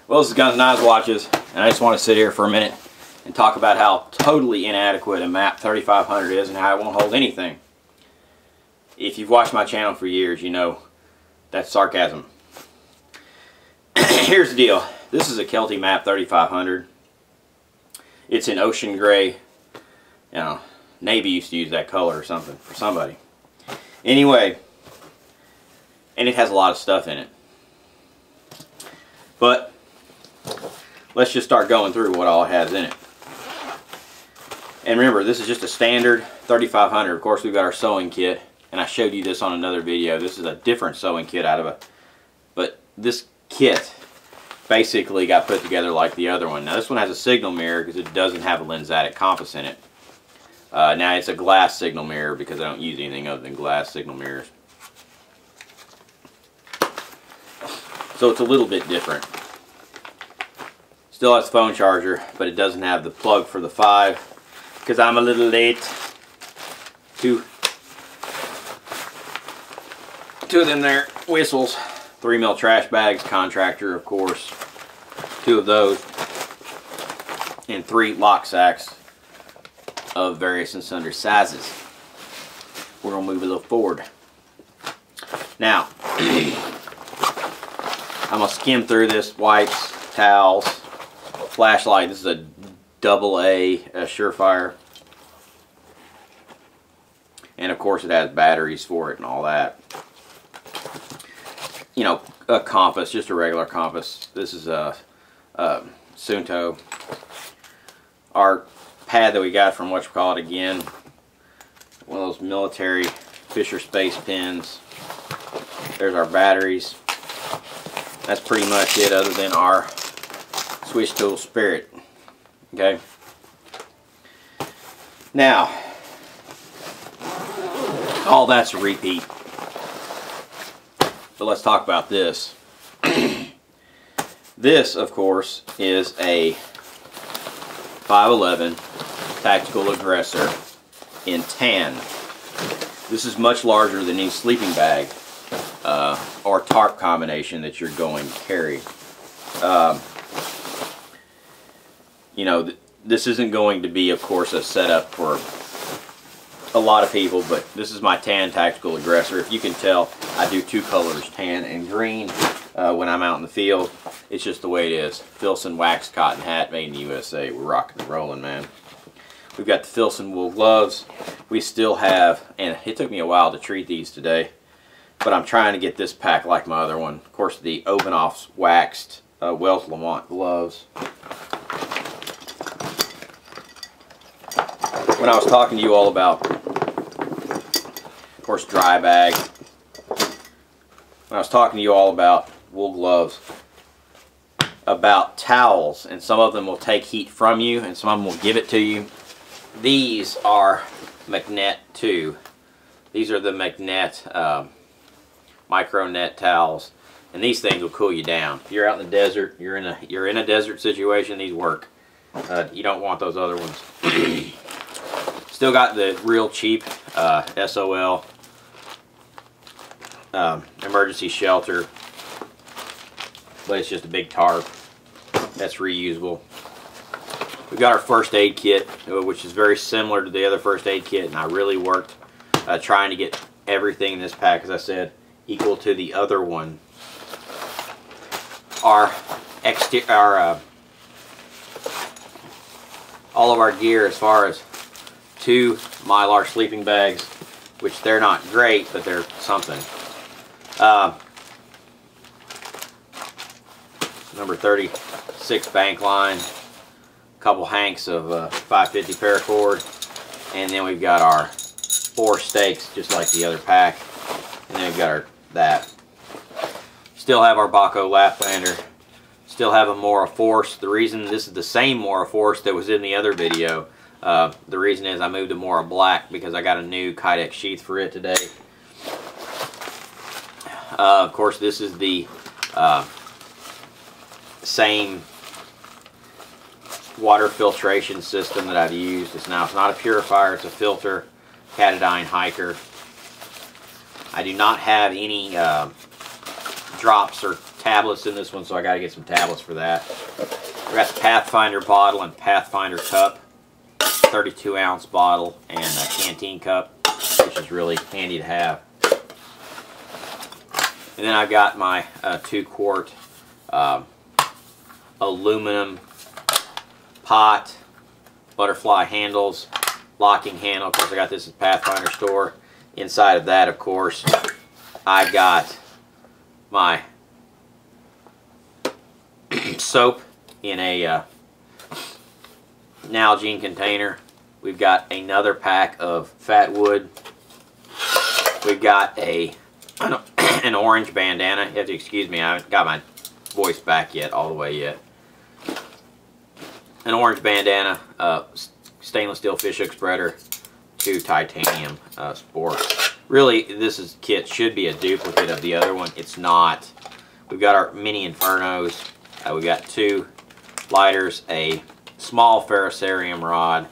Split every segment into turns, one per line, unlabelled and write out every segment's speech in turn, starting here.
Well, this is Guns and Knives Watches, and I just want to sit here for a minute and talk about how totally inadequate a MAP 3500 is and how it won't hold anything. If you've watched my channel for years, you know that's sarcasm. Here's the deal. This is a Kelty MAP 3500. It's in ocean gray. You know, Navy used to use that color or something for somebody. Anyway, and it has a lot of stuff in it. But let's just start going through what all it has in it. And remember, this is just a standard 3500. Of course, we've got our sewing kit, and I showed you this on another video. This is a different sewing kit out of a, but this kit basically got put together like the other one. Now this one has a signal mirror because it doesn't have a lensatic compass in it. Now it's a glass signal mirror because I don't use anything other than glass signal mirrors. So it's a little bit different. Still has a phone charger, but it doesn't have the plug for the 5 because I'm a little late. Two of them there whistles, 3mm trash bags, contractor of course, 2 of those, and 3 lock sacks of various and sundry sizes. We're gonna move a little forward. Now, I'm gonna skim through this: wipes, towels, flashlight. This is a AA Surefire, and of course it has batteries for it and all that. You know, a compass, just a regular compass. This is a Sunto. Our pad that we got from whatchamacallit again, one of those military Fisher Space pins. There's our batteries. That's pretty much it, other than our switch tool spirit. Okay. Now, all that's a repeat. But let's talk about this. This, of course, is a 511 Tactical Aggressor in tan. This is much larger than any sleeping bag or tarp combination that you're going to carry. You know, this isn't going to be, of course, a setup for a lot of people, but this is my tan Tactical Aggressor. If you can tell, I do 2 colors, tan and green, when I'm out in the field. It's just the way it is. Filson wax cotton hat, made in the USA. We're rocking and rolling, man. We've got the Filson wool gloves. We still have, and it took me a while to treat these today, but I'm trying to get this pack like my other one. Of course, the Obenoff's waxed Wells Lamont gloves. When I was talking to you all about, of course, dry bag. When I was talking to you all about wool gloves, about towels, and some of them will take heat from you and some of them will give it to you. These are Magnet 2. These are the Magnet micro net towels, and these things will cool you down. If you're out in the desert, you're in a desert situation, these work. You don't want those other ones. Still got the real cheap SOL emergency shelter, but it's just a big tarp that's reusable. We've got our first aid kit, which is very similar to the other first aid kit, and I really worked trying to get everything in this pack, as I said, equal to the other one. All of our gear, as far as 2 Mylar sleeping bags, which they're not great, but they're something. Number 36 bank line, a couple hanks of 550 paracord, and then we've got our 4 stakes, just like the other pack, and then we've got that. Still have our Baco Laplander. Still have a Mora Force. The reason this is the same Mora Force that was in the other video, the reason is I moved to Mora Black because I got a new Kydex sheath for it today. Of course, this is the same water filtration system that I've used. It's not a purifier, it's a filter. Katadyn Hiker. I do not have any drops or tablets in this one, so I got to get some tablets for that. We got the Pathfinder bottle and Pathfinder cup, 32-ounce bottle, and a canteen cup, which is really handy to have. And then I've got my 2-quart aluminum pot, butterfly handles, locking handle. Of course, I got this at Pathfinder store. Inside of that, of course, I got my soap in a Nalgene container. We've got another pack of fat wood. We've got an orange bandana. You have to excuse me, I haven't got my voice back yet, all the way yet. An orange bandana, stainless steel fish hook spreader, 2 titanium sporks. Really, this kit should be a duplicate of the other one. It's not. We've got our mini infernos. We've got 2 lighters, a small ferrocerium rod,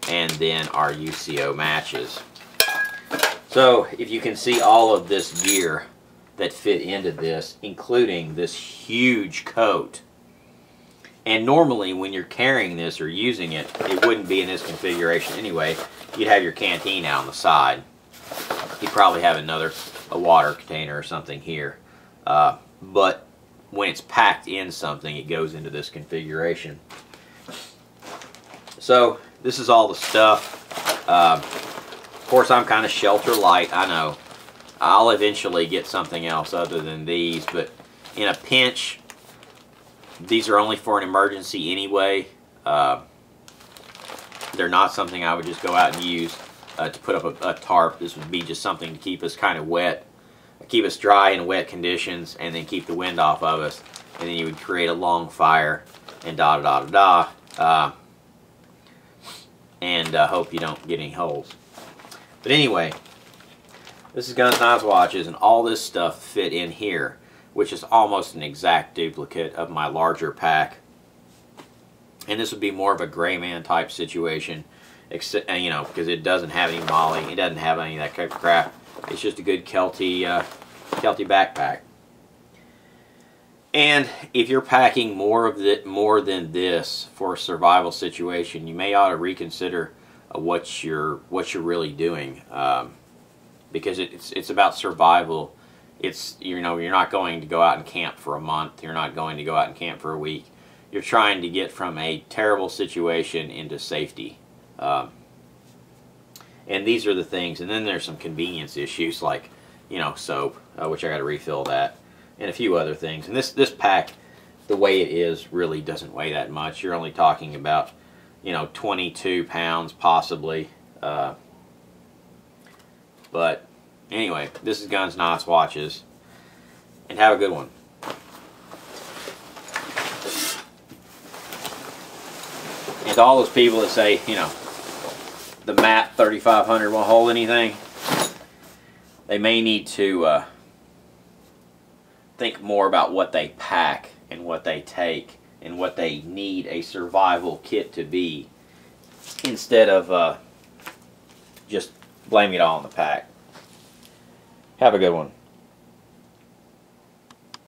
and then our UCO matches. So if you can see all of this gear that fit into this, including this huge coat. And normally when you're carrying this or using it, it wouldn't be in this configuration anyway. You'd have your canteen out on the side. You'd probably have a water container or something here. But when it's packed in something, it goes into this configuration. So this is all the stuff. Of course, I'm kind of shelter light, I know. I'll eventually get something else other than these, but in a pinch, these are only for an emergency anyway. They're not something I would just go out and use to put up a tarp. This would be just something to keep us kind of wet, keep us dry in wet conditions, and then keep the wind off of us. And then you would create a long fire and and hope you don't get any holes. But anyway, this is Guns, Knives, Watches, and all this stuff fit in here, which is almost an exact duplicate of my larger pack. And this would be more of a gray man type situation, except, you know, because it doesn't have any molly, it doesn't have any of that kind of crap. It's just a good Kelty backpack. And if you're packing more than this for a survival situation, you may ought to reconsider what you're really doing, because it's about survival. It's, you know, you're not going to go out and camp for a month. You're not going to go out and camp for a week. You're trying to get from a terrible situation into safety. And these are the things. And then there's some convenience issues like, you know, soap, which I got to refill that, and a few other things. And this pack, the way it is, really doesn't weigh that much. You're only talking about, you know, 22 pounds possibly. But anyway, this is Guns, Knives, Watches, and have a good one. And to all those people that say, you know, the MAP 3500 won't hold anything, they may need to think more about what they pack and what they take and what they need a survival kit to be, instead of just blaming it all on the pack. Have a good one.